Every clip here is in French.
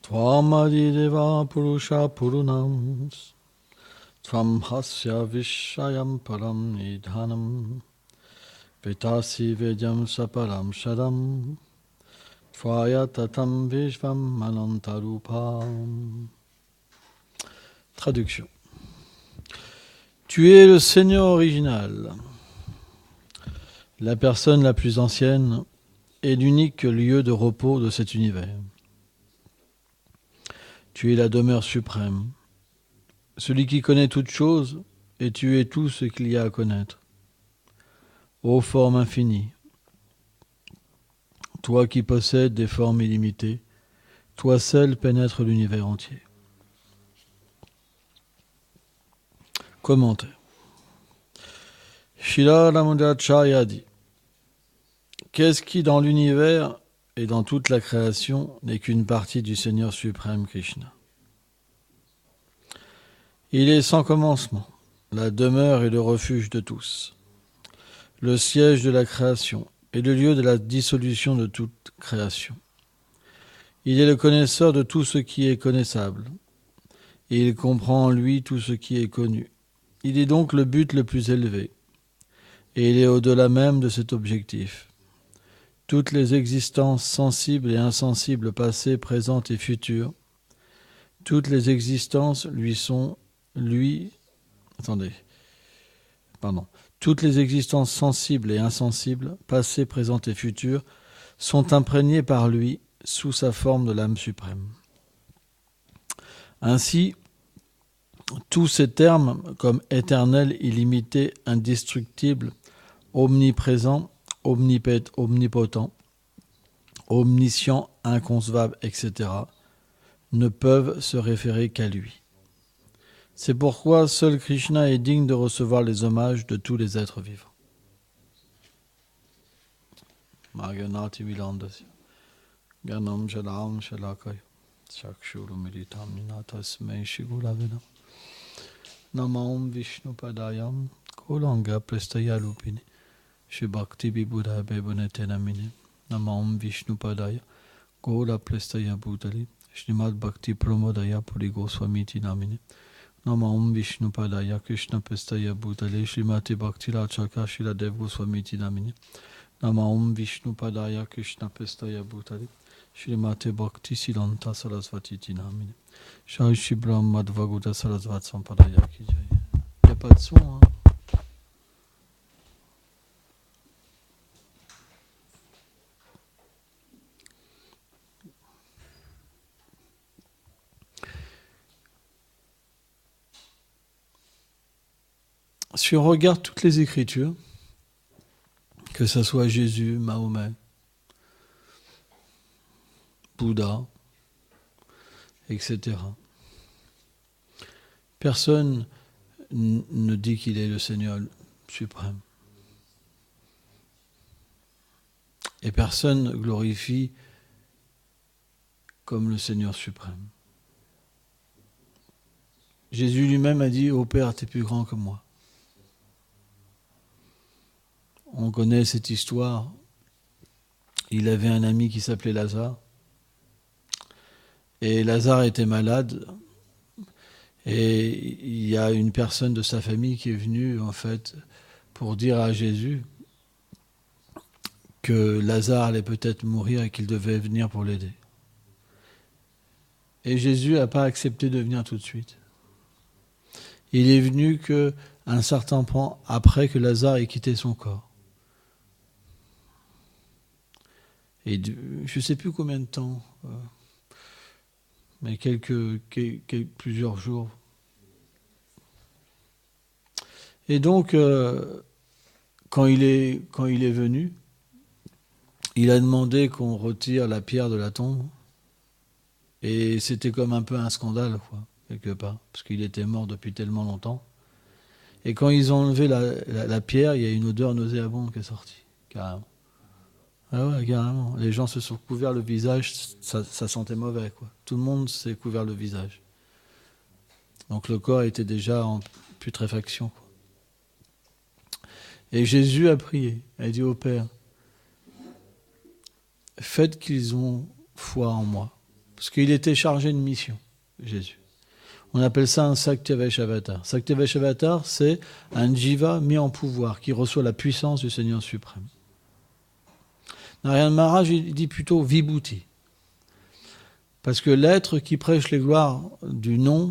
Tvamadideva purusha purunam tvam hasya vishayam param nidhanam vetasi vedyam saparam shadam tvaya tatam vishvam manantarupam. Traduction. Tu es le Seigneur original, la personne la plus ancienne et l'unique lieu de repos de cet univers. Tu es la demeure suprême, celui qui connaît toutes choses, et tu es tout ce qu'il y a à connaître. Ô forme infinie, toi qui possèdes des formes illimitées, toi seul pénètres l'univers entier. Commentaire. Srila Ramanujacharya dit: qu'est-ce qui dans l'univers et dans toute la création n'est qu'une partie du Seigneur suprême Krishna? Il est sans commencement, la demeure et le refuge de tous, le siège de la création et le lieu de la dissolution de toute création. Il est le connaisseur de tout ce qui est connaissable, et il comprend en lui tout ce qui est connu. Il est donc le but le plus élevé, et il est au-delà même de cet objectif. Toutes les existences sensibles et insensibles, passées, présentes et futures, toutes les existences toutes les existences sensibles et insensibles, passées, présentes et futures, sont imprégnées par lui sous sa forme de l'âme suprême. Ainsi, tous ces termes comme éternel, illimité, indestructible, omniprésent, omnipotent, omniscient, inconcevable, etc., ne peuvent se référer qu'à lui. C'est pourquoi seul Krishna est digne de recevoir les hommages de tous les êtres vivants. Marganati Vilandasya Ganam Jalam Shalakaya Chakshuru Militam Ninatasmei Shigulavina Namam Vishnu Padayam Kolanga Prestaya Lupini Shibhakti Vibhuda Bebunete Namine Namam Vishnu Padaya Kola Prestaya Bhutali Shrimad Bhakti Pramodaya Puri Goswamiti Namine Namam Vishnu Padaya Krishna Prestaya Bhutale Shrimati Bhakti Rachaka Shiladev Goswamiti Namine Namam Vishnu Padaya Krishna Prestaya Bhutale Shrimati Bhakti Silanta Sarasvati Namine Shai Shri Brahma Madhvaguta Sarasvat Sampadaya Ki Jai. Il n'y a pas de son, hein. Si on regarde toutes les Écritures, que ce soit Jésus, Mahomet, Bouddha, etc., personne ne dit qu'il est le Seigneur suprême. Et personne ne glorifie comme le Seigneur suprême. Jésus lui-même a dit: « Ô Père, tu es plus grand que moi. » On connaît cette histoire. Il avait un ami qui s'appelait Lazare. Et Lazare était malade. Et il y a une personne de sa famille qui est venue, en fait, pour dire à Jésus que Lazare allait peut-être mourir et qu'il devait venir pour l'aider. Et Jésus n'a pas accepté de venir tout de suite. Il est venu qu'un certain temps après que Lazare ait quitté son corps. Et je ne sais plus combien de temps, mais plusieurs jours. Et donc, quand il est venu, il a demandé qu'on retire la pierre de la tombe. Et c'était comme un peu un scandale, quoi, quelque part, parce qu'il était mort depuis tellement longtemps. Et quand ils ont enlevé la pierre, il y a une odeur nauséabonde qui est sortie, carrément. Ah ouais, carrément. Les gens se sont couverts le visage, ça sentait mauvais, quoi. Tout le monde s'est couvert le visage. Donc le corps était déjà en putréfaction, quoi. Et Jésus a prié, il a dit au Père: faites qu'ils ont foi en moi. parce qu'il était chargé de mission, Jésus. On appelle ça un Saktya-Vaishyavatar. Saktya-Vaishyavatar, c'est un jiva mis en pouvoir, qui reçoit la puissance du Seigneur suprême. Narayana Maharaj, il dit plutôt Vibhuti. Parce que l'être qui prêche les gloires du nom,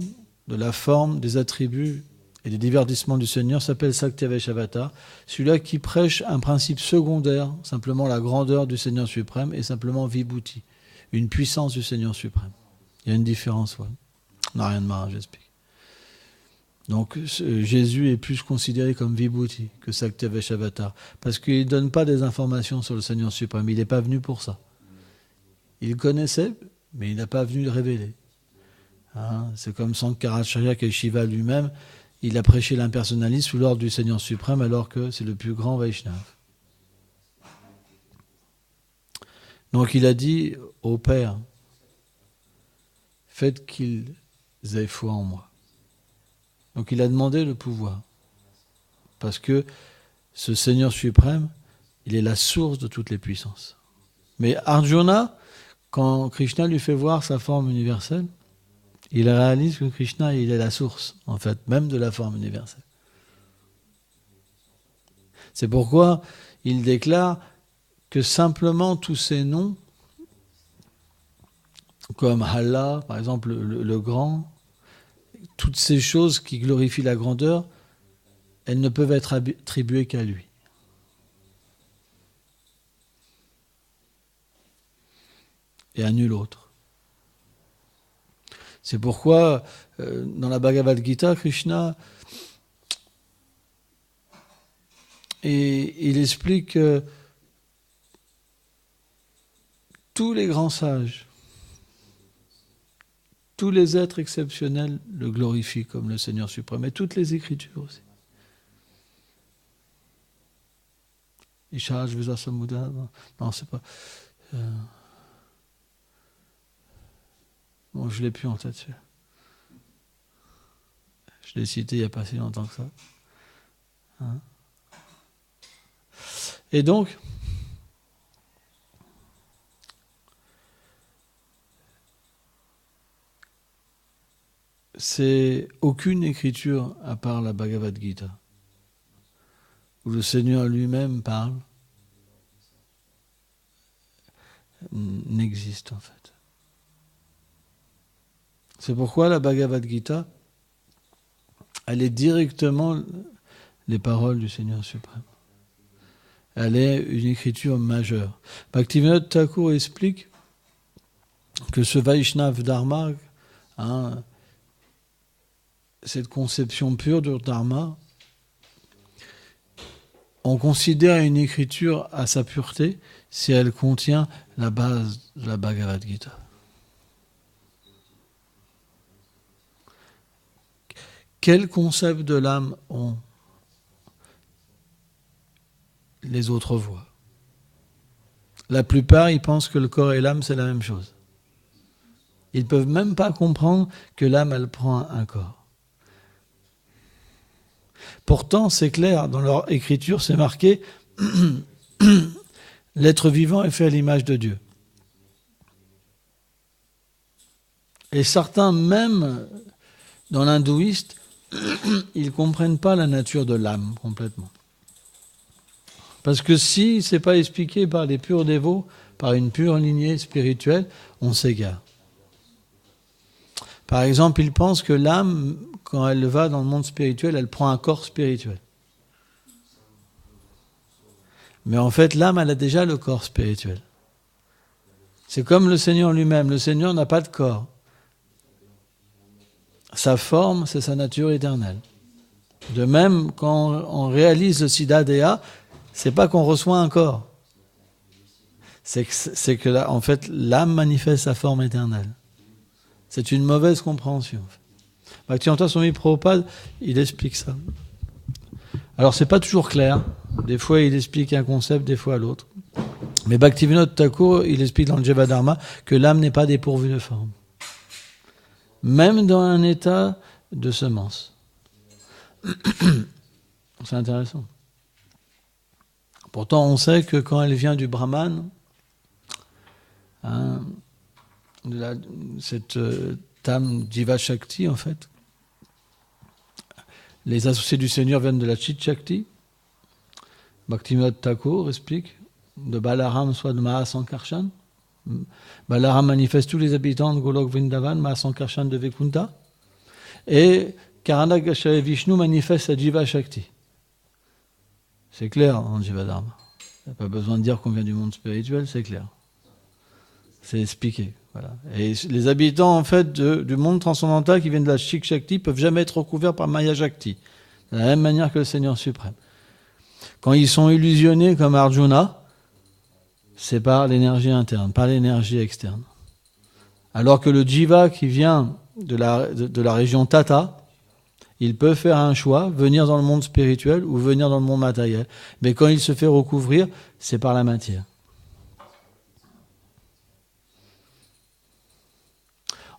de la forme, des attributs et des divertissements du Seigneur s'appelle Saktya-Vaishyavatar. Celui-là qui prêche un principe secondaire, simplement la grandeur du Seigneur suprême, et simplement Vibhuti, une puissance du Seigneur suprême. Il y a une différence, ouais. Narayana Maharaj explique. Donc Jésus est plus considéré comme Vibhuti que Saktya-Vaishyavatar, parce qu'il ne donne pas des informations sur le Seigneur suprême, il n'est pas venu pour ça. Il connaissait, mais il n'a pas venu le révéler. Hein, c'est comme Sankaracharya que Shiva lui-même, il a prêché l'impersonnalisme sous l'ordre du Seigneur suprême alors que c'est le plus grand Vaishnava. Donc il a dit au Père, faites qu'ils aient foi en moi. Donc il a demandé le pouvoir, parce que ce Seigneur suprême, il est la source de toutes les puissances. Mais Arjuna, quand Krishna lui fait voir sa forme universelle, il réalise que Krishna, il est la source, en fait, même de la forme universelle. C'est pourquoi il déclare que simplement tous ces noms, comme Allah, par exemple le grand, toutes ces choses qui glorifient la grandeur, elles ne peuvent être attribuées qu'à lui. Et à nul autre. C'est pourquoi, dans la Bhagavad Gita, Krishna, il explique que tous les grands sages, tous les êtres exceptionnels le glorifient comme le Seigneur suprême, et toutes les Écritures aussi. Ishaj Visasamudra, non, c'est pas... Bon, je ne l'ai plus en tête. Je l'ai cité il n'y a pas si longtemps que ça. Hein? Et donc, c'est aucune écriture, à part la Bhagavad Gita, où le Seigneur lui-même parle, n'existe en fait. C'est pourquoi la Bhagavad Gita, elle est directement les paroles du Seigneur suprême. Elle est une écriture majeure. Bhaktivinoda Thakur explique que ce Vaishnav Dharma, hein, cette conception pure du Dharma, on considère une écriture à sa pureté si elle contient la base de la Bhagavad Gita. Quel concept de l'âme ont les autres voix? La plupart, ils pensent que le corps et l'âme, c'est la même chose. Ils ne peuvent même pas comprendre que l'âme, elle prend un corps. Pourtant, c'est clair, dans leur écriture, c'est marqué « L'être vivant est fait à l'image de Dieu ». Et certains, même dans l'hindouiste, ils ne comprennent pas la nature de l'âme complètement. Parce que si ce n'est pas expliqué par les purs dévots, par une pure lignée spirituelle, on s'égare. Par exemple, ils pensent que l'âme, quand elle va dans le monde spirituel, elle prend un corps spirituel. Mais en fait, l'âme, elle a déjà le corps spirituel. C'est comme le Seigneur lui-même. Le Seigneur n'a pas de corps. Sa forme, c'est sa nature éternelle. De même, quand on réalise le Siddha-Deha, c'est pas qu'on reçoit un corps. C'est que là, en fait, l'âme manifeste sa forme éternelle. C'est une mauvaise compréhension. Bhaktivedanta Swami Prabhupada, il explique ça. Alors, c'est pas toujours clair. Des fois, il explique un concept, des fois l'autre. Mais Bhaktivinoda Thakur, il explique dans le Jivadharma que l'âme n'est pas dépourvue de forme. Même dans un état de semence. C'est intéressant. Pourtant, on sait que quand elle vient du Brahman, hein, cette Tam Jiva Shakti, en fait. Les associés du Seigneur viennent de la Chit Shakti. Bhaktivinoda Thakur explique de Balaram, soit de Mahasankarshan. Balaram manifeste tous les habitants de Golok Vrindavan, Mahasankarshan de Vaikuntha. Et Karanagacharya Vishnu manifeste la Jiva Shakti. C'est clair en Jiva Dharma. Il n'y a pas besoin de dire qu'on vient du monde spirituel, c'est clair. C'est expliqué. Voilà. Et les habitants en fait du monde transcendantal qui viennent de la Chik Shakti peuvent jamais être recouverts par Maya Shakti. De la même manière que le Seigneur suprême. Quand ils sont illusionnés comme Arjuna, c'est par l'énergie interne, par l'énergie externe. Alors que le Jiva qui vient de la région Tata, il peut faire un choix, venir dans le monde spirituel ou venir dans le monde matériel. Mais quand il se fait recouvrir, c'est par la matière.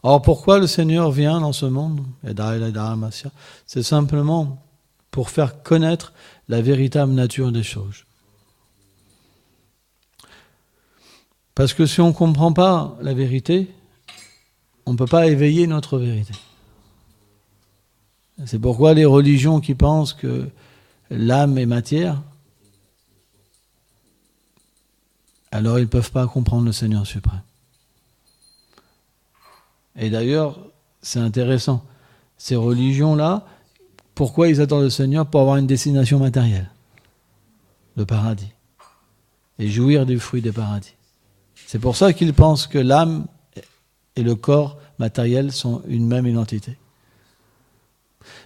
Or, pourquoi le Seigneur vient dans ce monde? C'est simplement pour faire connaître la véritable nature des choses. Parce que si on ne comprend pas la vérité, on ne peut pas éveiller notre vérité. C'est pourquoi les religions qui pensent que l'âme est matière, alors ils ne peuvent pas comprendre le Seigneur suprême. Et d'ailleurs, c'est intéressant, ces religions-là, pourquoi ils attendent le Seigneur? Pour avoir une destination matérielle, le paradis, et jouir du fruit des paradis. C'est pour ça qu'ils pensent que l'âme et le corps matériel sont une même identité.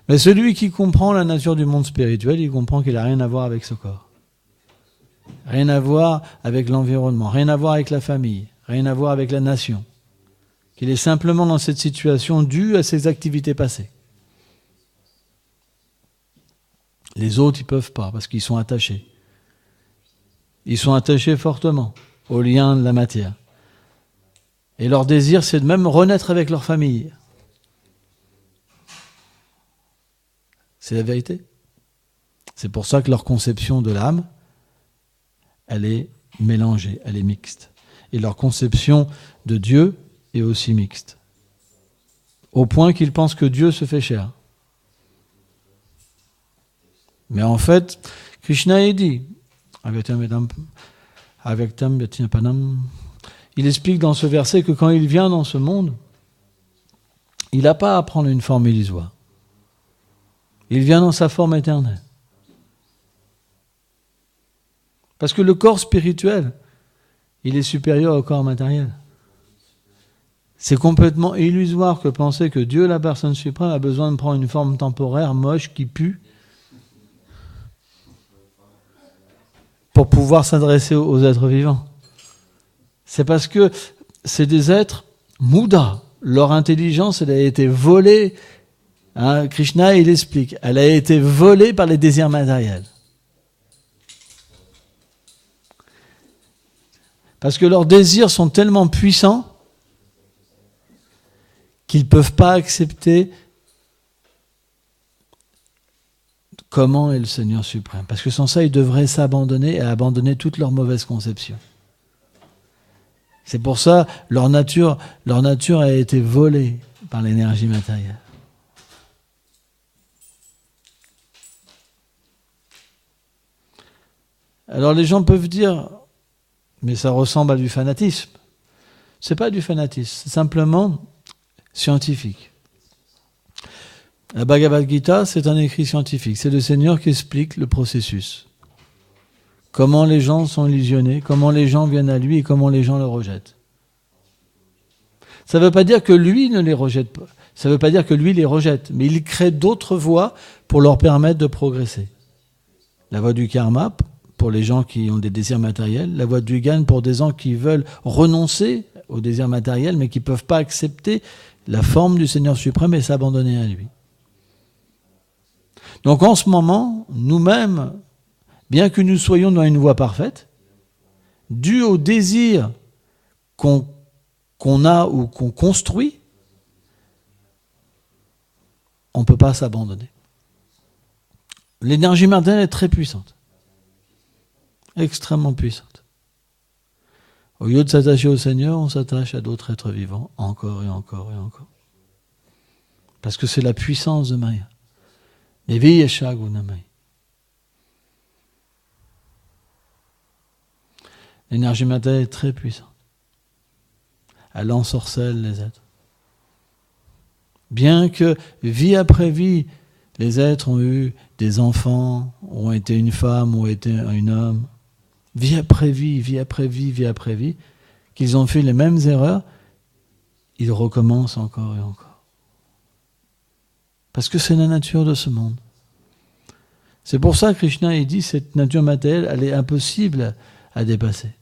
Mais celui qui comprend la nature du monde spirituel, il comprend qu'il n'a rien à voir avec ce corps. Rien à voir avec l'environnement, rien à voir avec la famille, rien à voir avec la nation. Qu'il est simplement dans cette situation due à ses activités passées. Les autres, ils ne peuvent pas, parce qu'ils sont attachés. Ils sont attachés fortement au lien de la matière. Et leur désir, c'est de même renaître avec leur famille. C'est la vérité. C'est pour ça que leur conception de l'âme, elle est mélangée, elle est mixte. Et leur conception de Dieu est aussi mixte. Au point qu'ils pensent que Dieu se fait chair. Mais en fait, Krishna est dit, il explique dans ce verset que quand il vient dans ce monde, il n'a pas à prendre une forme illusoire. Il vient dans sa forme éternelle. Parce que le corps spirituel, il est supérieur au corps matériel. C'est complètement illusoire que penser que Dieu, la personne suprême, a besoin de prendre une forme temporaire, moche, qui pue, pour pouvoir s'adresser aux êtres vivants. C'est parce que c'est des êtres moudas. Leur intelligence, elle a été volée. Krishna, il explique, elle a été volée par les désirs matériels. Parce que leurs désirs sont tellement puissants qu'ils ne peuvent pas accepter comment est le Seigneur suprême. Parce que sans ça, ils devraient s'abandonner et abandonner toutes leurs mauvaises conceptions. C'est pour ça leur nature a été volée par l'énergie matérielle. Alors les gens peuvent dire, mais ça ressemble à du fanatisme. C'est pas du fanatisme, c'est simplement scientifique. La Bhagavad Gita, c'est un écrit scientifique. C'est le Seigneur qui explique le processus. Comment les gens sont illusionnés, comment les gens viennent à lui et comment les gens le rejettent. Ça ne veut pas dire que lui ne les rejette pas. Ça ne veut pas dire que lui les rejette, mais il crée d'autres voies pour leur permettre de progresser. La voie du karma, pour les gens qui ont des désirs matériels, la voie du Gyan pour des gens qui veulent renoncer aux désirs matériels, mais qui ne peuvent pas accepter la forme du Seigneur suprême et s'abandonner à lui. Donc en ce moment, nous-mêmes, bien que nous soyons dans une voie parfaite, dû au désir qu'on a ou qu'on construit, on ne peut pas s'abandonner. L'énergie matérielle est très puissante, extrêmement puissante. Au lieu de s'attacher au Seigneur, on s'attache à d'autres êtres vivants, encore et encore et encore. Parce que c'est la puissance de Maya. Neviyesha Gunamai. L'énergie matérielle est très puissante. Elle ensorcelle les êtres. Bien que vie après vie, les êtres ont eu des enfants, ont été une femme, ont été un homme, vie après vie, vie après vie, vie après vie, qu'ils ont fait les mêmes erreurs, ils recommencent encore et encore. Parce que c'est la nature de ce monde. C'est pour ça que Krishna il dit cette nature matérielle, elle est impossible à dépasser.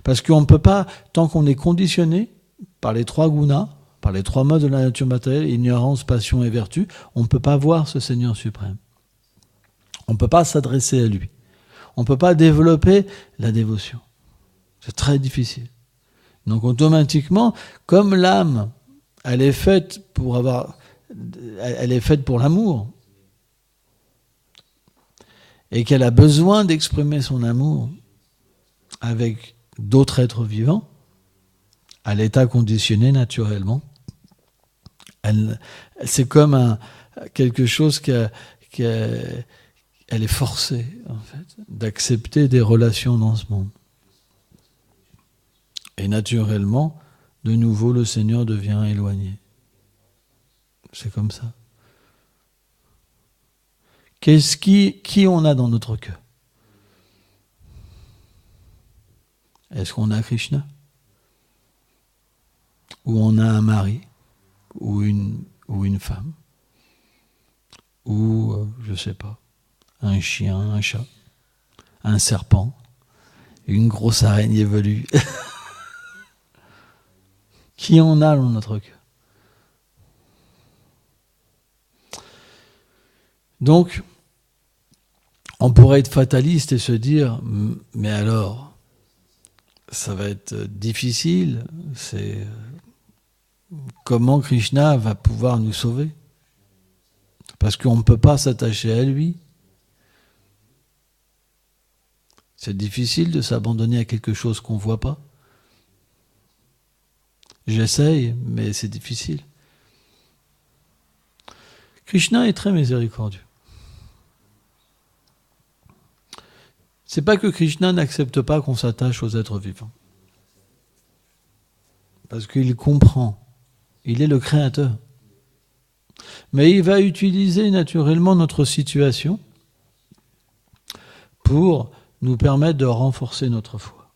Parce qu'on ne peut pas, tant qu'on est conditionné par les 3 gunas, par les 3 modes de la nature matérielle, ignorance, passion et vertu, on ne peut pas voir ce Seigneur suprême. On ne peut pas s'adresser à lui. On ne peut pas développer la dévotion. C'est très difficile. Donc automatiquement, comme l'âme, elle est faite pour l'amour, et qu'elle a besoin d'exprimer son amour avec d'autres êtres vivants, à l'état conditionné naturellement, c'est comme quelque chose elle est forcée en fait d'accepter des relations dans ce monde. Et naturellement, de nouveau, le Seigneur devient éloigné. C'est comme ça. Qui on a dans notre cœur? Est-ce qu'on a Krishna? Ou on a un mari? Ou une femme? Ou, je ne sais pas, un chien, un chat, un serpent, une grosse araignée velue? Qui on a dans notre cœur? Donc, on pourrait être fataliste et se dire, mais alors, ça va être difficile, comment Krishna va pouvoir nous sauver? Parce qu'on ne peut pas s'attacher à lui. C'est difficile de s'abandonner à quelque chose qu'on ne voit pas. J'essaye, mais c'est difficile. Krishna est très miséricordieux. C'est pas que Krishna n'accepte pas qu'on s'attache aux êtres vivants. Parce qu'il comprend. Il est le créateur. Mais il va utiliser naturellement notre situation pour nous permettre de renforcer notre foi.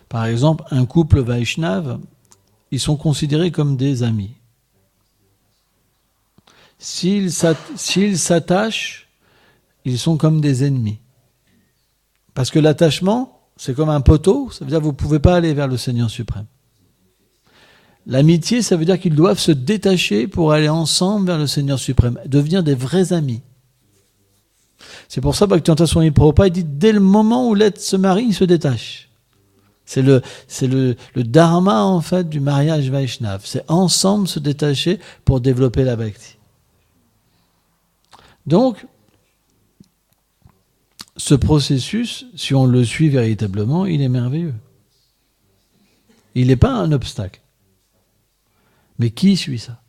Par exemple, un couple Vaishnave, ils sont considérés comme des amis. S'ils s'attachent, ils sont comme des ennemis. Parce que l'attachement, c'est comme un poteau, ça veut dire que vous ne pouvez pas aller vers le Seigneur suprême. L'amitié, ça veut dire qu'ils doivent se détacher pour aller ensemble vers le Seigneur suprême, devenir des vrais amis. C'est pour ça que Bhaktivedanta Swami Prabhupada dit dès le moment où l'être se marie, il se détache. C'est le dharma en fait du mariage Vaishnava. C'est ensemble se détacher pour développer la bhakti. Donc, ce processus, si on le suit véritablement, il est merveilleux. Il n'est pas un obstacle. Mais qui suit ça?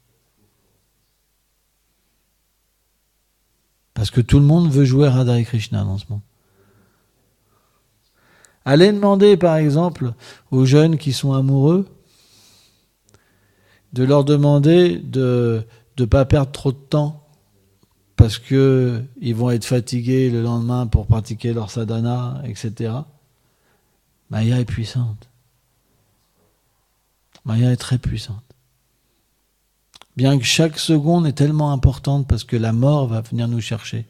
Parce que tout le monde veut jouer Radha et Krishna dans ce monde. Allez demander, par exemple, aux jeunes qui sont amoureux, de leur demander de ne pas perdre trop de temps, parce qu'ils vont être fatigués le lendemain pour pratiquer leur sadhana, etc. Maya est puissante. Maya est très puissante. Bien que chaque seconde est tellement importante parce que la mort va venir nous chercher.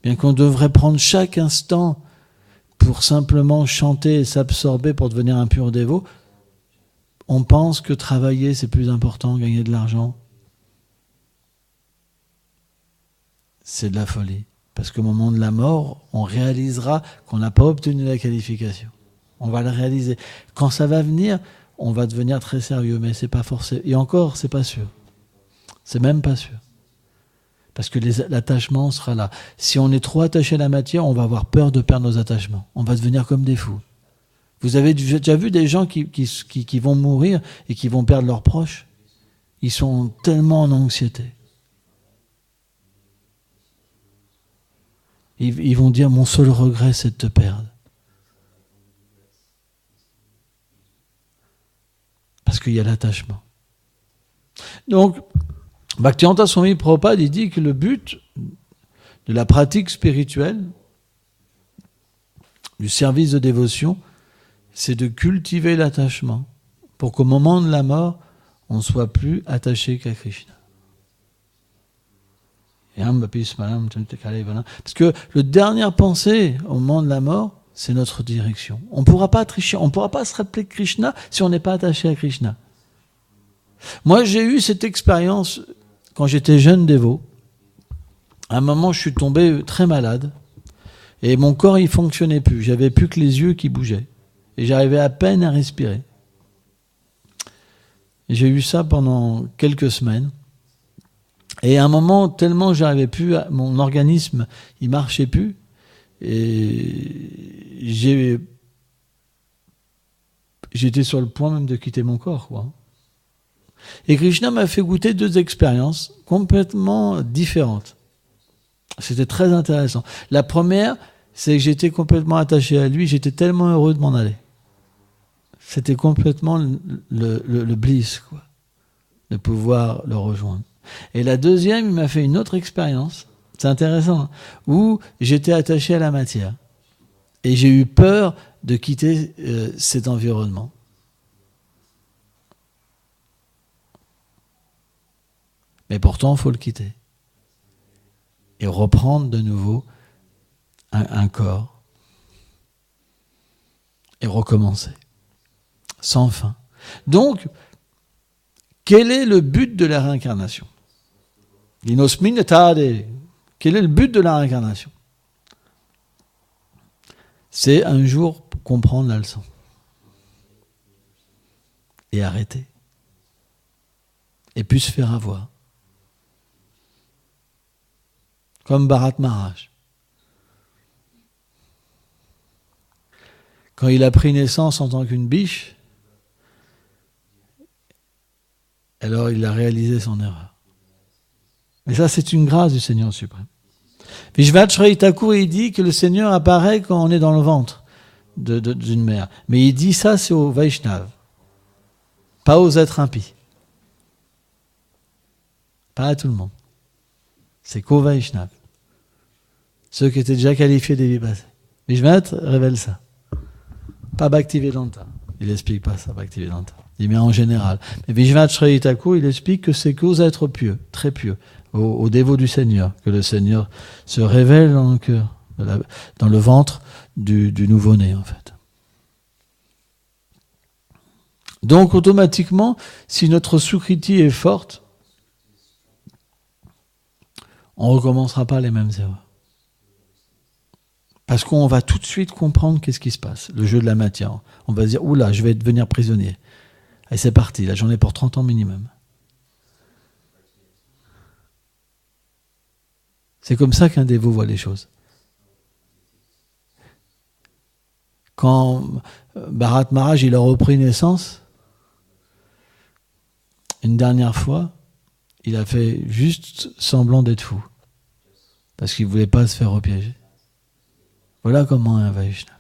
Bien qu'on devrait prendre chaque instant pour simplement chanter et s'absorber pour devenir un pur dévot, on pense que travailler c'est plus important, gagner de l'argent. C'est de la folie. Parce qu'au moment de la mort, on réalisera qu'on n'a pas obtenu la qualification. On va le réaliser. Quand ça va venir, on va devenir très sérieux, mais c'est pas forcément. Et encore, c'est pas sûr. C'est même pas sûr. Parce que l'attachement sera là. Si on est trop attaché à la matière, on va avoir peur de perdre nos attachements. On va devenir comme des fous. Vous avez déjà vu des gens qui vont mourir et qui vont perdre leurs proches? Ils sont tellement en anxiété. Ils vont dire, mon seul regret, c'est de te perdre. Parce qu'il y a l'attachement. Donc, Bhaktivedanta Swami Prabhupada, il dit que le but de la pratique spirituelle, du service de dévotion, c'est de cultiver l'attachement pour qu'au moment de la mort, on ne soit plus attaché qu'à Krishna. Parce que le dernière pensée au moment de la mort, c'est notre direction. On ne pourra pas tricher, on ne pourra pas se rappeler de Krishna si on n'est pas attaché à Krishna. Moi, j'ai eu cette expérience quand j'étais jeune dévot. À un moment, je suis tombé très malade et mon corps, il ne fonctionnait plus. J'avais plus que les yeux qui bougeaient et j'arrivais à peine à respirer. Et j'ai eu ça pendant quelques semaines. Et à un moment, tellement j'arrivais plus, mon organisme, il marchait plus. Et j'étais sur le point même de quitter mon corps, quoi. Et Krishna m'a fait goûter 2 expériences complètement différentes. C'était très intéressant. La première, c'est que j'étais complètement attaché à lui, j'étais tellement heureux de m'en aller. C'était complètement le bliss, quoi, de pouvoir le rejoindre. Et la deuxième, il m'a fait une autre expérience, c'est intéressant, hein, où j'étais attaché à la matière. Et j'ai eu peur de quitter cet environnement. Mais pourtant, il faut le quitter. Et reprendre de nouveau un corps. Et recommencer. Sans fin. Donc, quel est le but de la réincarnation? Inosmin tade. Quel est le but de la réincarnation? C'est un jour comprendre la leçon. Et arrêter. Et puis se faire avoir. Comme Bharat Maharaj. Quand il a pris naissance en tant qu'une biche, alors il a réalisé son erreur. Mais ça, c'est une grâce du Seigneur suprême. Vishvacharya Thakur, il dit que le Seigneur apparaît quand on est dans le ventre d'une mère. Mais il dit ça, c'est aux Vaishnavas, pas aux êtres impies. Pas à tout le monde. C'est qu'aux Vaishnavas. Ceux qui étaient déjà qualifiés des vies passées. Vishvacharya révèle ça. Pas Bhaktivedanta. Il n'explique pas ça, Bhaktivedanta. Il met en général. Mais Vishvacharya Thakur, il explique que c'est qu'aux êtres pieux, très pieux, aux dévots du Seigneur, que le Seigneur se révèle dans le cœur, dans le ventre du nouveau-né, en fait. Donc, automatiquement, si notre sukriti est forte, on ne recommencera pas les mêmes erreurs. Parce qu'on va tout de suite comprendre qu'est-ce qui se passe, le jeu de la matière. On va se dire, oula, je vais devenir prisonnier. Et c'est parti, là j'en ai pour 30 ans minimum. C'est comme ça qu'un dévot voit les choses. Quand Bharat Maharaj il a repris naissance, une dernière fois, il a fait juste semblant d'être fou. Parce qu'il ne voulait pas se faire repiéger. Voilà comment un Vaishnava.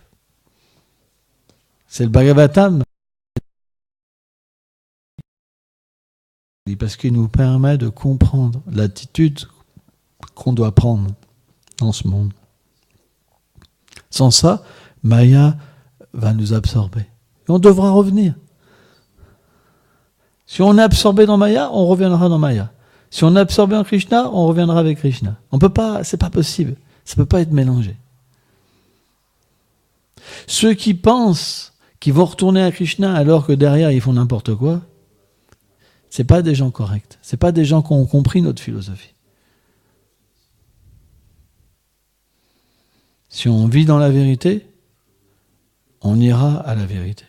C'est le Bhagavatam. Parce qu'il nous permet de comprendre l'attitude qu'on doit prendre dans ce monde. Sans ça, Maya va nous absorber. Et on devra revenir. Si on est absorbé dans Maya, on reviendra dans Maya. Si on est absorbé en Krishna, on reviendra avec Krishna. On peut pas, c'est pas possible. Ça peut pas être mélangé. Ceux qui pensent qu'ils vont retourner à Krishna alors que derrière ils font n'importe quoi, c'est pas des gens corrects. C'est pas des gens qui ont compris notre philosophie. Si on vit dans la vérité, on ira à la vérité.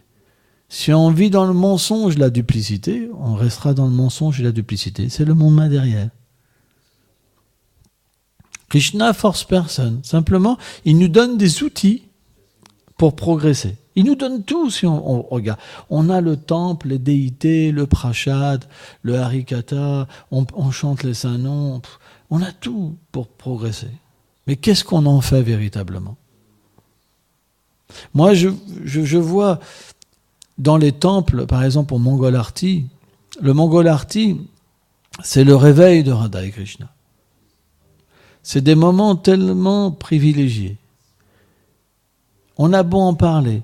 Si on vit dans le mensonge, la duplicité, on restera dans le mensonge et la duplicité. C'est le monde main derrière. Krishna force personne. Simplement, il nous donne des outils pour progresser. Il nous donne tout si on regarde. On a le temple, les déités, le prashad, le harikata, on chante les saints noms. On a tout pour progresser. Mais qu'est-ce qu'on en fait véritablement? Moi, je vois dans les temples, par exemple au Mongol Arti, le Mongol Arti, c'est le réveil de Radha et Krishna. C'est des moments tellement privilégiés. On a beau en parler,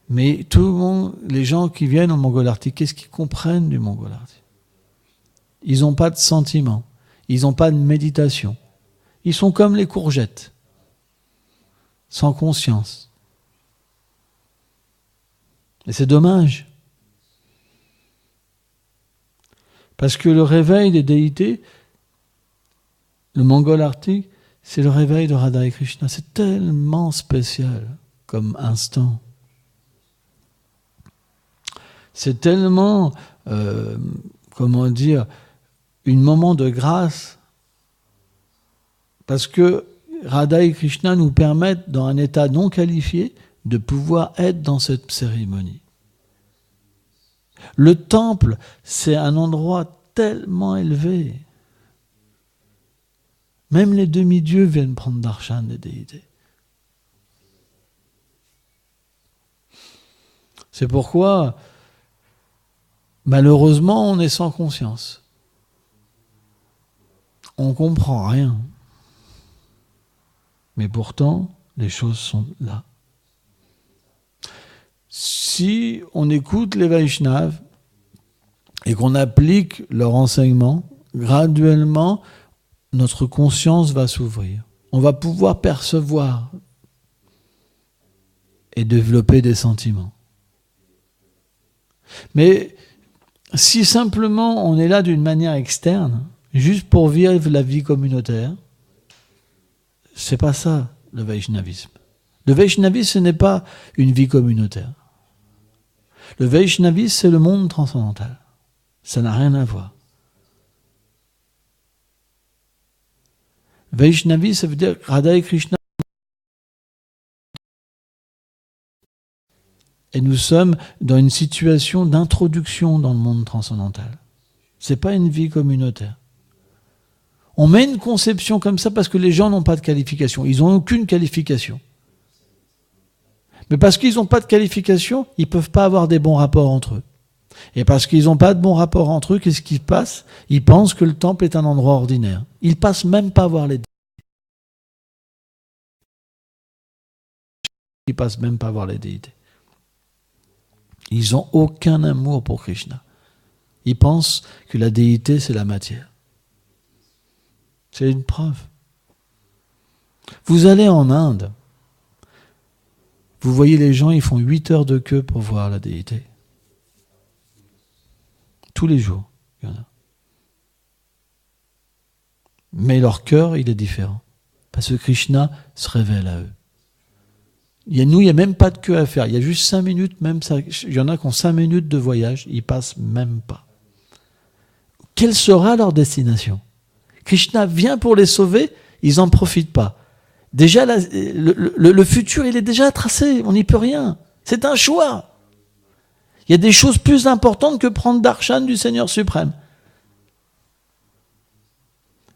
mais tout le monde, les gens qui viennent au Mongol Arti, qu'est-ce qu'ils comprennent du Mongol Arti? Ils n'ont pas de sentiments, ils n'ont pas de méditation. Ils sont comme les courgettes, sans conscience. Et c'est dommage. Parce que le réveil des déités, le Mongol Arti, c'est le réveil de Radha et Krishna. C'est tellement spécial comme instant. C'est tellement, comment dire, un moment de grâce. Parce que Radha et Krishna nous permettent, dans un état non qualifié, de pouvoir être dans cette cérémonie. Le temple, c'est un endroit tellement élevé. Même les demi-dieux viennent prendre darshan des déités. C'est pourquoi, malheureusement, on est sans conscience. On ne comprend rien. Mais pourtant, les choses sont là. Si on écoute les Vaishnavas et qu'on applique leur enseignement, graduellement, notre conscience va s'ouvrir. On va pouvoir percevoir et développer des sentiments. Mais si simplement on est là d'une manière externe, juste pour vivre la vie communautaire, c'est pas ça le Vaishnavisme. Le Vaishnavisme, ce n'est pas une vie communautaire. Le Vaishnavisme, c'est le monde transcendantal. Ça n'a rien à voir. Vaishnavisme, ça veut dire Radha et Krishna. Et nous sommes dans une situation d'introduction dans le monde transcendantal. Ce n'est pas une vie communautaire. On met une conception comme ça parce que les gens n'ont pas de qualification. Ils n'ont aucune qualification. Mais parce qu'ils n'ont pas de qualification, ils ne peuvent pas avoir des bons rapports entre eux. Et parce qu'ils n'ont pas de bons rapports entre eux, qu'est-ce qui se passe? Ils pensent que le temple est un endroit ordinaire. Ils ne passent même pas voir les déités. Ils ne passent même pas voir les déités. Ils n'ont aucun amour pour Krishna. Ils pensent que la déité, c'est la matière. C'est une preuve. Vous allez en Inde, vous voyez les gens, ils font 8 heures de queue pour voir la déité. Tous les jours, il y en a. Mais leur cœur, il est différent. Parce que Krishna se révèle à eux. Il n'y a même pas de queue à faire. Il y a juste 5 minutes, même ça. Il y en a qui ont 5 minutes de voyage, ils passent même pas. Quelle sera leur destination? Krishna vient pour les sauver, ils n'en profitent pas. Déjà, le futur, il est déjà tracé, on n'y peut rien. C'est un choix. Il y a des choses plus importantes que prendre darshan du Seigneur suprême.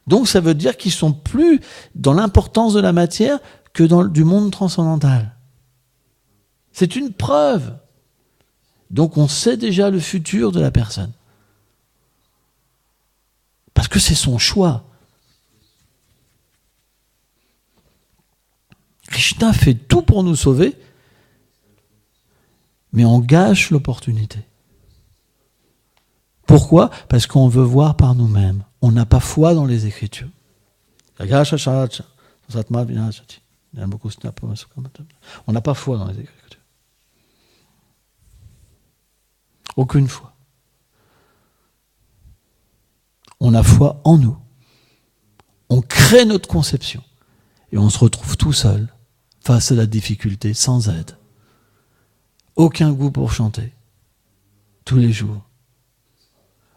Donc ça veut dire qu'ils ne sont plus dans l'importance de la matière que du monde transcendantal. C'est une preuve. Donc on sait déjà le futur de la personne. Parce que c'est son choix. Krishna fait tout pour nous sauver, mais on gâche l'opportunité. Pourquoi? Parce qu'on veut voir par nous-mêmes. On n'a pas foi dans les Écritures. On n'a pas foi dans les Écritures. Aucune foi. On a foi en nous. On crée notre conception. Et on se retrouve tout seul, face à la difficulté, sans aide. Aucun goût pour chanter, tous les jours.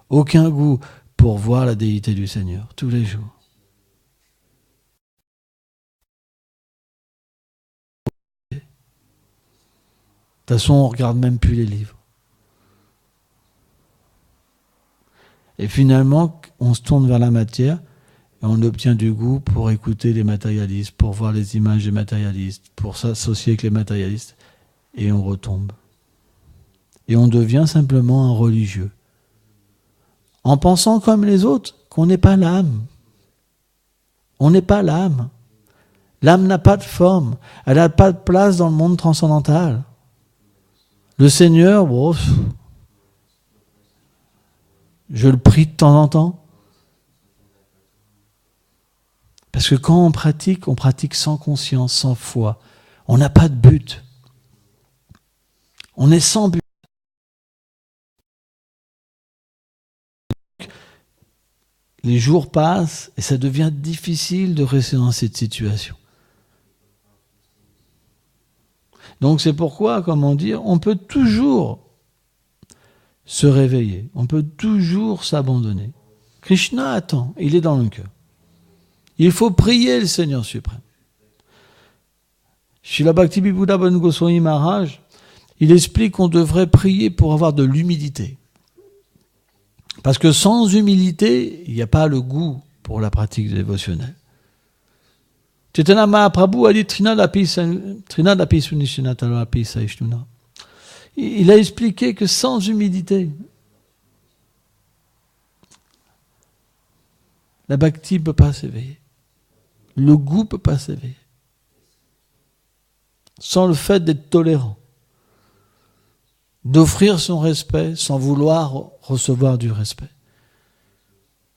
Aucun goût pour voir la déité du Seigneur, tous les jours. toute façon, on ne regarde même plus les livres. Et finalement, on se tourne vers la matière et on obtient du goût pour écouter les matérialistes, pour voir les images des matérialistes, pour s'associer avec les matérialistes. Et on retombe. Et on devient simplement un religieux. En pensant comme les autres qu'on n'est pas l'âme. On n'est pas l'âme. L'âme n'a pas de forme. Elle n'a pas de place dans le monde transcendantal. Le Seigneur, bon, je le prie de temps en temps. Parce que quand on pratique sans conscience, sans foi. On n'a pas de but. On est sans but. Les jours passent et ça devient difficile de rester dans cette situation. Donc c'est pourquoi, comment dire, on peut toujours se réveiller, on peut toujours s'abandonner. Krishna attend, il est dans le cœur. Il faut prier le Seigneur suprême. Srila Bhakti-Vibuddha-Bhakti Goswami Maharaj, il explique qu'on devrait prier pour avoir de l'humilité. Parce que sans humilité, il n'y a pas le goût pour la pratique dévotionnelle. Chaitanya Mahaprabhu a dit il a expliqué que sans humilité, la bhakti ne peut pas s'éveiller. Le goût ne peut pas s'éveiller. Sans le fait d'être tolérant. D'offrir son respect sans vouloir recevoir du respect.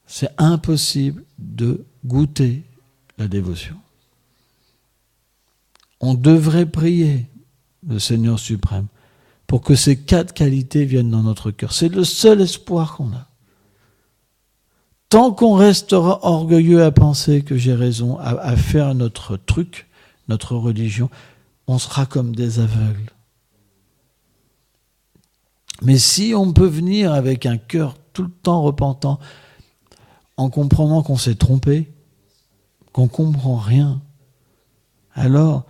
C'est impossible de goûter la dévotion. On devrait prier le Seigneur suprême pour que ces 4 qualités viennent dans notre cœur. C'est le seul espoir qu'on a. Tant qu'on restera orgueilleux à penser que j'ai raison, à faire notre truc, notre religion, on sera comme des aveugles. Mais si on peut venir avec un cœur tout le temps repentant, en comprenant qu'on s'est trompé, qu'on ne comprend rien, alors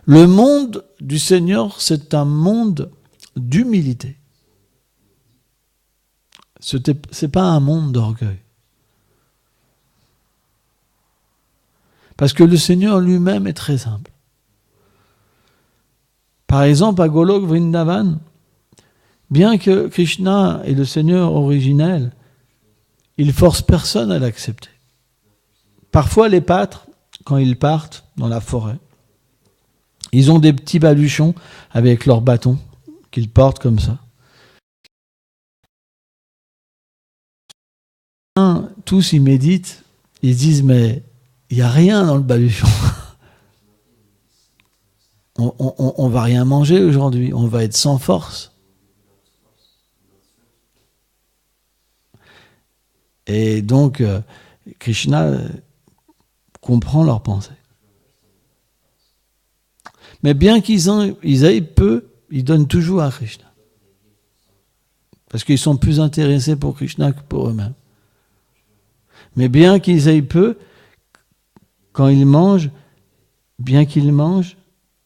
le monde du Seigneur, c'est un monde d'humilité. Ce n'est pas un monde d'orgueil. Parce que le Seigneur lui-même est très simple. Par exemple, à Golok Vrindavan, bien que Krishna est le Seigneur originel, il force personne à l'accepter. Parfois, les pâtres, quand ils partent dans la forêt, ils ont des petits baluchons avec leurs bâtons qu'ils portent comme ça. Tous ils méditent, ils disent mais il n'y a rien dans le baluchon. On va rien manger aujourd'hui, on va être sans force. Et donc, Krishna comprend leurs pensées. Mais bien qu'ils aient peu, ils donnent toujours à Krishna. Parce qu'ils sont plus intéressés pour Krishna que pour eux-mêmes. Mais bien qu'ils aient peu, quand ils mangent, bien qu'ils mangent,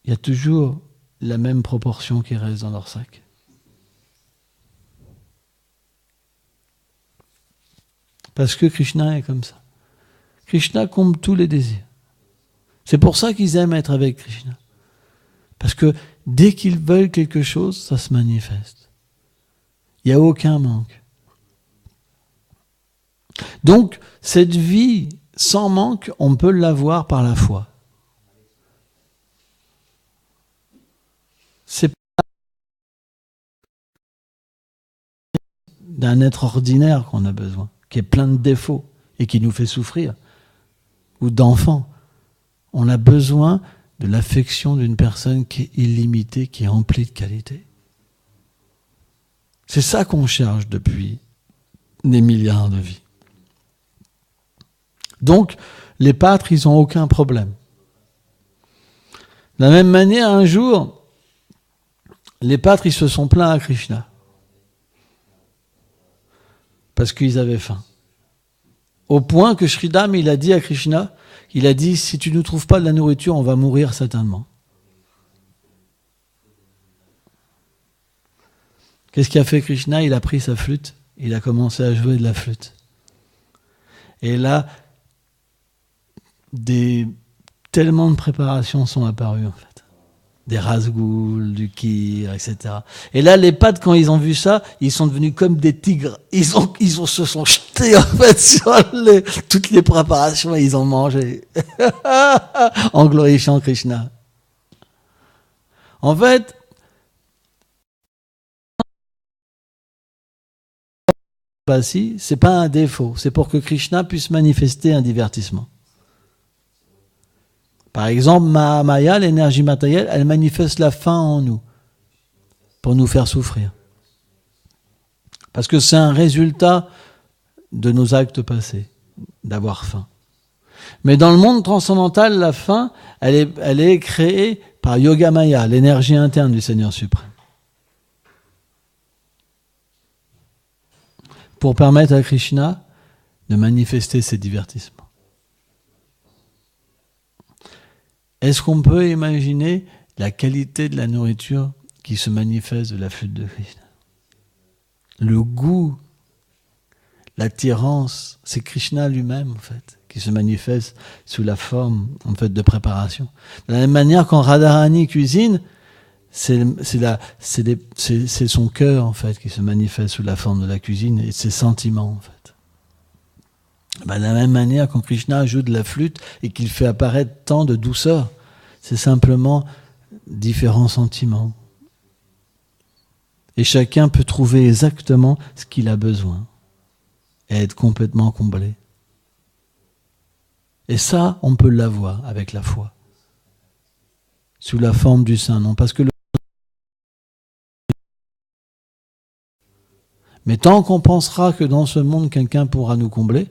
il y a toujours la même proportion qui reste dans leur sac. Parce que Krishna est comme ça. Krishna comble tous les désirs. C'est pour ça qu'ils aiment être avec Krishna. Parce que dès qu'ils veulent quelque chose, ça se manifeste. Il n'y a aucun manque. Donc, cette vie sans manque, on peut l'avoir par la foi. C'est pas d'un être ordinaire qu'on a besoin, qui est plein de défauts et qui nous fait souffrir, ou d'enfants. On a besoin de l'affection d'une personne qui est illimitée, qui est remplie de qualité. C'est ça qu'on cherche depuis des milliards de vies. Donc, les pâtres, ils n'ont aucun problème. De la même manière, un jour, les pâtres, ils se sont plaints à Krishna. Parce qu'ils avaient faim. Au point que Sridham, il a dit à Krishna, il a dit, si tu ne trouves pas de la nourriture, on va mourir certainement. Qu'est-ce qu'a fait Krishna? Il a pris sa flûte, il a commencé à jouer de la flûte. Et là, tellement de préparations sont apparues en fait. Des rasgouls, du kir, etc. Et là, les pattes, quand ils ont vu ça, ils sont devenus comme des tigres. Ils se sont jetés en fait sur toutes les préparations et ils ont mangé en glorifiant Krishna. En fait, c'est pas un défaut, c'est pour que Krishna puisse manifester un divertissement. Par exemple, Mahamaya, l'énergie matérielle, elle manifeste la faim en nous, pour nous faire souffrir. Parce que c'est un résultat de nos actes passés, d'avoir faim. Mais dans le monde transcendantal, la faim, elle est créée par Yogamaya, l'énergie interne du Seigneur suprême. Pour permettre à Krishna de manifester ses divertissements. Est-ce qu'on peut imaginer la qualité de la nourriture qui se manifeste de la flûte de Krishna? Le goût, l'attirance, c'est Krishna lui-même en fait, qui se manifeste sous la forme en fait de préparation. De la même manière, quand Radharani cuisine, c'est son cœur en fait qui se manifeste sous la forme de la cuisine et ses sentiments en fait. De la même manière, quand Krishna joue de la flûte et qu'il fait apparaître tant de douceur, c'est simplement différents sentiments. Et chacun peut trouver exactement ce qu'il a besoin et être complètement comblé. Et ça, on peut l'avoir avec la foi, sous la forme du Saint-Nom. Mais tant qu'on pensera que dans ce monde, quelqu'un pourra nous combler,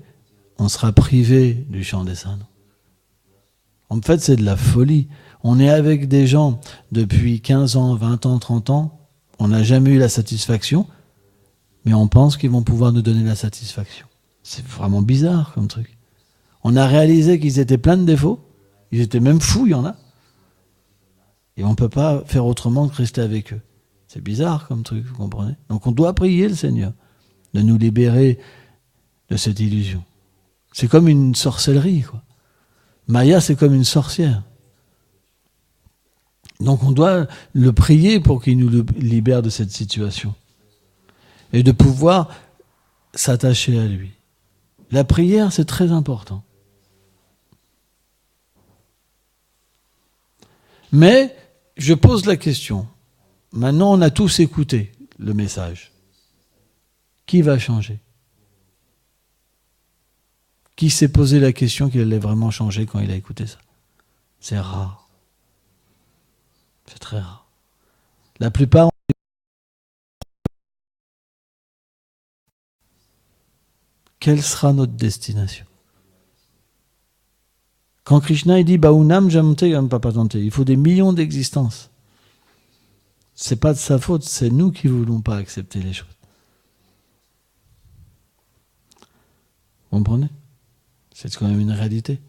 on sera privé du chant des Saints-Noms. En fait, c'est de la folie. On est avec des gens depuis 15 ans, 20 ans, 30 ans, on n'a jamais eu la satisfaction, mais on pense qu'ils vont pouvoir nous donner la satisfaction. C'est vraiment bizarre comme truc. On a réalisé qu'ils étaient pleins de défauts, ils étaient même fous, il y en a, et on ne peut pas faire autrement que rester avec eux. C'est bizarre comme truc, vous comprenez? Donc on doit prier le Seigneur de nous libérer de cette illusion. C'est comme une sorcellerie, quoi. Maya, c'est comme une sorcière. Donc on doit le prier pour qu'il nous libère de cette situation. Et de pouvoir s'attacher à lui. La prière, c'est très important. Mais, je pose la question. Maintenant, on a tous écouté le message. Qui va changer? Qui s'est posé la question qu'il allait vraiment changer quand il a écouté ça? C'est rare. C'est très rare. La plupart... Quelle sera notre destination? Quand Krishna il dit Baunam Jamte Papatante, il faut des millions d'existences. C'est pas de sa faute, c'est nous qui ne voulons pas accepter les choses. Vous comprenez? C'est quand même une réalité.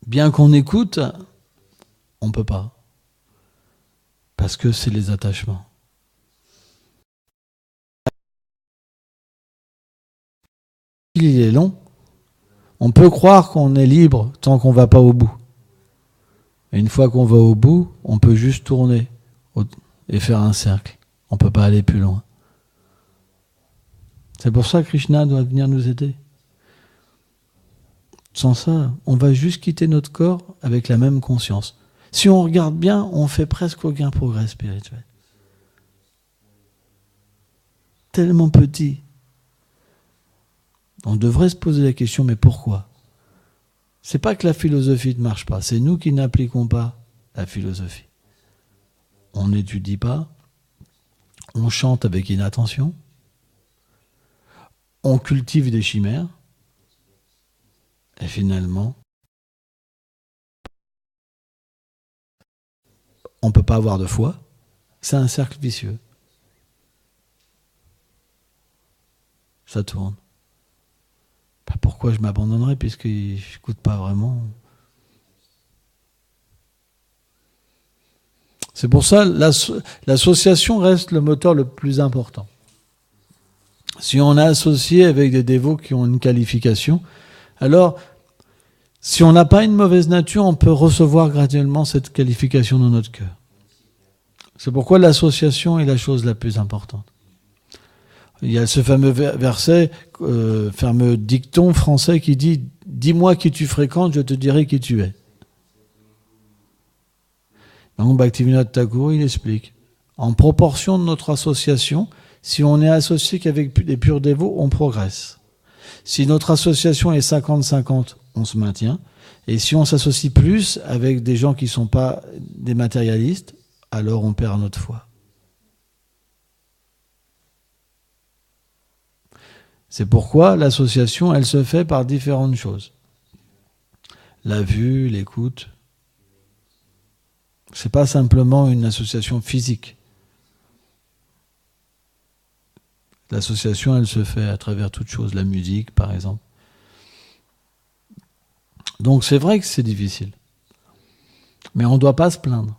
Bien qu'on écoute, on ne peut pas. Parce que c'est les attachements. Il est long. On peut croire qu'on est libre tant qu'on ne va pas au bout. Et une fois qu'on va au bout, on peut juste tourner et faire un cercle. On ne peut pas aller plus loin. C'est pour ça que Krishna doit venir nous aider. Sans ça, on va juste quitter notre corps avec la même conscience. Si on regarde bien, on fait presque aucun progrès spirituel. Tellement petit. On devrait se poser la question, mais pourquoi? C'est pas que la philosophie ne marche pas, c'est nous qui n'appliquons pas la philosophie. On n'étudie pas, on chante avec inattention, on cultive des chimères, et finalement, on ne peut pas avoir de foi. C'est un cercle vicieux. Ça tourne. Pourquoi je m'abandonnerais puisqu'il n'écoute pas vraiment? C'est pour ça l'association reste le moteur le plus important. Si on est associé avec des dévots qui ont une qualification, alors si on n'a pas une mauvaise nature, on peut recevoir graduellement cette qualification dans notre cœur. C'est pourquoi l'association est la chose la plus importante. Il y a ce fameux verset, fameux dicton français qui dit « Dis-moi qui tu fréquentes, je te dirai qui tu es ». Donc Bhaktivinoda Thakur, il explique, en proportion de notre association, si on est associé qu'avec des purs dévots, on progresse. Si notre association est 50-50, on se maintient. Et si on s'associe plus avec des gens qui ne sont pas des matérialistes, alors on perd notre foi. C'est pourquoi l'association, elle se fait par différentes choses. La vue, l'écoute. C'est pas simplement une association physique. L'association, elle se fait à travers toutes choses, la musique par exemple. Donc c'est vrai que c'est difficile. Mais on ne doit pas se plaindre.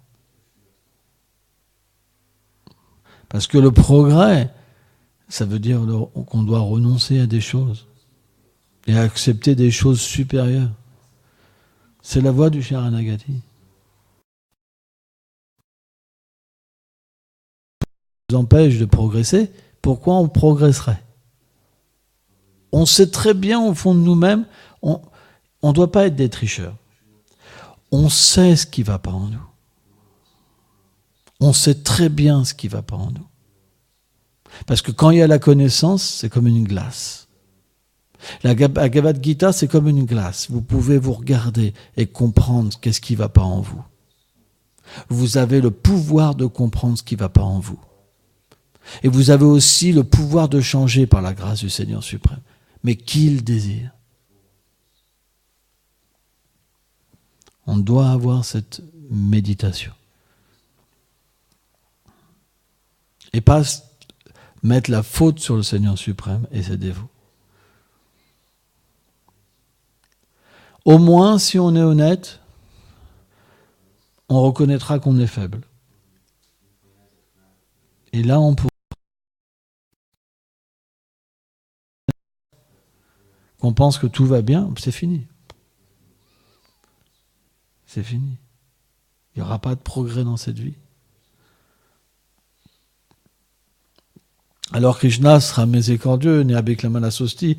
Parce que le progrès, ça veut dire qu'on doit renoncer à des choses et accepter des choses supérieures. C'est la voie du Sharanagati. Nous empêche de progresser, pourquoi on progresserait? On sait très bien au fond de nous-mêmes, on ne doit pas être des tricheurs. On sait ce qui ne va pas en nous. On sait très bien ce qui ne va pas en nous. Parce que quand il y a la connaissance, c'est comme une glace. La Bhagavad Gita, c'est comme une glace. Vous pouvez vous regarder et comprendre qu'est-ce qui ne va pas en vous. Vous avez le pouvoir de comprendre ce qui ne va pas en vous. Et vous avez aussi le pouvoir de changer par la grâce du Seigneur suprême. Mais qui le désire? On doit avoir cette méditation. Et pas mettre la faute sur le Seigneur suprême et ses dévots. Au moins, si on est honnête, on reconnaîtra qu'on est faible. Et là, on pourra qu'on pense que tout va bien, c'est fini. C'est fini. Il n'y aura pas de progrès dans cette vie. Alors Krishna sera miséricordieux, Nirabhiklamana Sosti.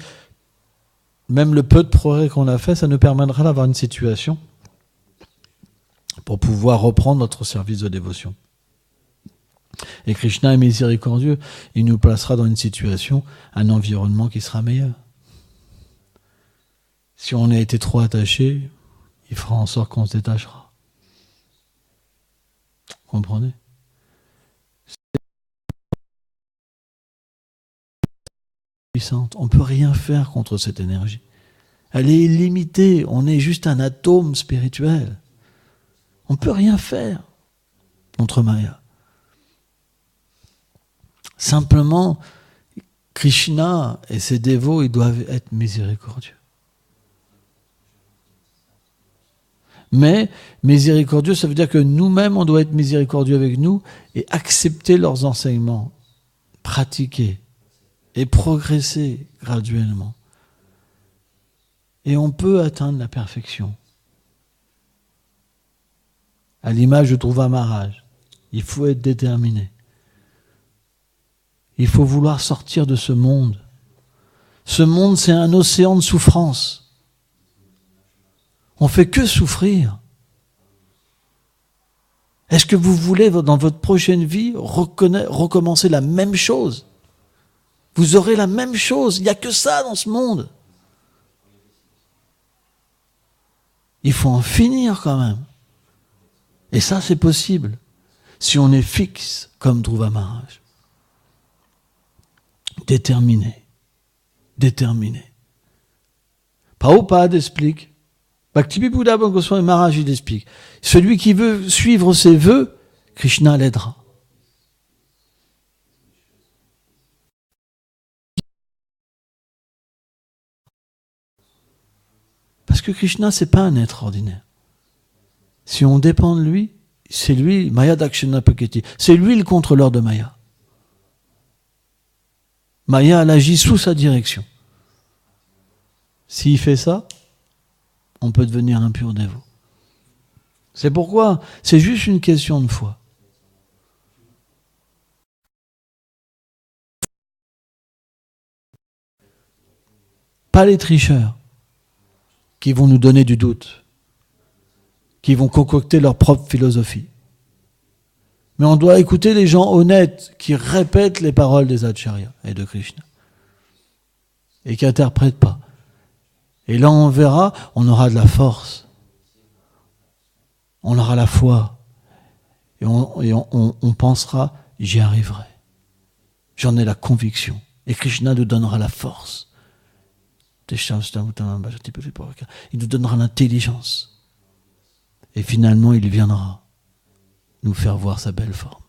Même le peu de progrès qu'on a fait, ça nous permettra d'avoir une situation pour pouvoir reprendre notre service de dévotion. Et Krishna est miséricordieux, il nous placera dans une situation, un environnement qui sera meilleur. Si on a été trop attaché, il fera en sorte qu'on se détachera. Vous comprenez? Puissante. On ne peut rien faire contre cette énergie. Elle est illimitée. On est juste un atome spirituel. On ne peut rien faire contre Maya. Simplement, Krishna et ses dévots, ils doivent être miséricordieux. Mais miséricordieux, ça veut dire que nous-mêmes, on doit être miséricordieux avec nous et accepter leurs enseignements, pratiquer et progresser graduellement. Et on peut atteindre la perfection. À l'image de Dhruva Maharaj, il faut être déterminé. Il faut vouloir sortir de ce monde. Ce monde, c'est un océan de souffrance. On ne fait que souffrir. Est-ce que vous voulez, dans votre prochaine vie, recommencer la même chose? Vous aurez la même chose. Il n'y a que ça dans ce monde. Il faut en finir quand même. Et ça, c'est possible. Si on est fixe, comme Dhruva Maharaj. Déterminé. Déterminé. Prabhupada explique, Bhakti-Vipuda Goswami Maharaj, il explique, celui qui veut suivre ses vœux, Krishna l'aidera. Parce que Krishna, c'est pas un être ordinaire. Si on dépend de lui, c'est lui, Maya Dakshina Paketi, c'est lui le contrôleur de Maya. Maya, elle agit sous sa direction. S'il fait ça, on peut devenir un pur dévot. C'est pourquoi c'est juste une question de foi. Pas les tricheurs qui vont nous donner du doute, qui vont concocter leur propre philosophie. Mais on doit écouter les gens honnêtes qui répètent les paroles des acharyas et de Krishna et qui n'interprètent pas. Et là, on verra, on aura de la force, on aura la foi et on pensera, j'y arriverai. J'en ai la conviction. Et Krishna nous donnera la force. Il nous donnera l'intelligence. Et finalement, il viendra nous faire voir sa belle forme.